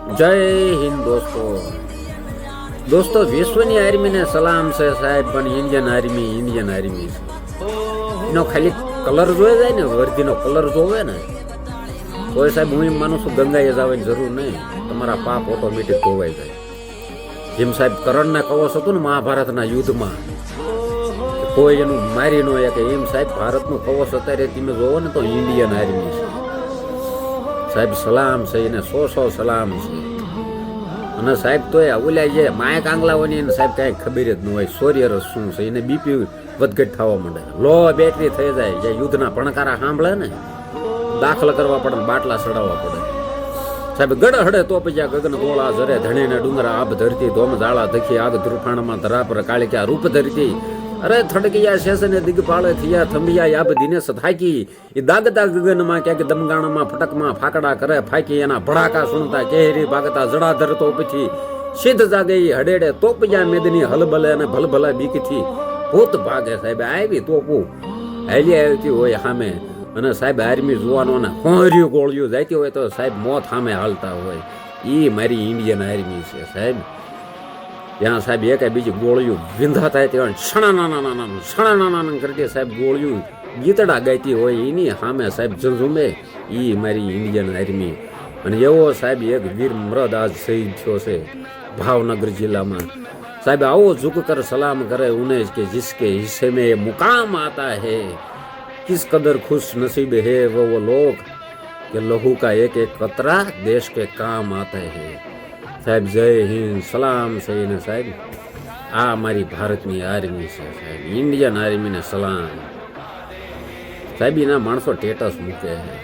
જય હિન્દ દોસ્તો વિશ્વની આર્મીને સલામ છે સાહેબ, પણ ઇન્ડિયન આર્મી છે. એનો ખાલી કલર જોઈ જાય ને, વર્દીનો કલર જોવે ને તો સાહેબ હું એમ માનું છું ગંગાએ જવાની જરૂર નહીં, તમારા પાપ ઓટોમેટિક ધોવાઈ જાય. જેમ સાહેબ કરણના કવચ હતું ને મહાભારતના યુદ્ધમાં, કોઈ એનું મારી ન કે એમ સાહેબ ભારતનું કવચ અત્યારે તમે જોવો ને તો ઇન્ડિયન આર્મી છે સાહેબ. સલામ છે એને 100 સલામ છે. અને સાહેબ તો એ ઓલા જે માય કાંગલાઓની એને સાહેબ કાંઈ ખબર જ ન હોય સોરિયરસ શું છે, એને બીપી વધઘટ થવા માંડે, લો બેટરી થઈ જાય, જે યુદ્ધના ભણકારા સાંભળે ને દાખલ કરવા પડે ને બાટલા ચડાવવા પડે સાહેબ. ગડ હડે તો પછી ગગન ગોળા જરે ધણીને ડુંગરા આભ ધરતી ધોમ જાળા ધખી આગ ધ્રુફાણમાં ધરા પર કાળિકા રૂપ ધરતી અરે થડકિયા શેષને દિગપાળે થયા થંભિયા યાબ દિનેશ થાકી એ દાગતા ગગનમાં ક્યાંક દમગાણમાં ફટકમાં ફાકડા કરે ફાકી એના ભડાકા સુણતા કેહરી ભાગતા જડા ધરતો પછી સિદ્ધ જાગે હડેડે તોપયા મેદની હલબલે અને ભલભલા બીકથી ભૂત ભાગે સાહેબ. આવી તોપું હાલી આવતી હોય સામે, અને સાહેબ આર્મી જોવાનોને હોર્યું ગોળ્યું જાતી હોય તો સાહેબ મોત સામે હાલતા હોય. એ મારી ઇન્ડિયન આર્મી છે સાહેબ. ત્યાં સાહેબ એક બીજી ગોળીઓ વિંધા થાય ત્યાં છણા કરતી સાહેબ ગોળીઓ ગીતડા ગાતી હોય એની સામે સાહેબ ઝુમે. એ મારી ઇન્ડિયન આર્મી. અને એવો સાહેબ એક વીર મૃદ આજ શહીદ થયો છે ભાવનગર જિલ્લામાં સાહેબ. આવો ઝુક કર સલામ કરે ઉનેજ કે જિસકે હિસ્સે में मुकाम आता है, किस कदर खुश नसीब है वो लोग कि लहू का एक एक कतरा देश के काम आता है સાહેબ. જય હિન્દ સલામ છે ને સાહેબ. આ મારી ભારતની આર્મી છે સાહેબ, ઇન્ડિયન આર્મીને સલામ સાહેબ. એના માણસો સ્ટેટસ મૂકે છે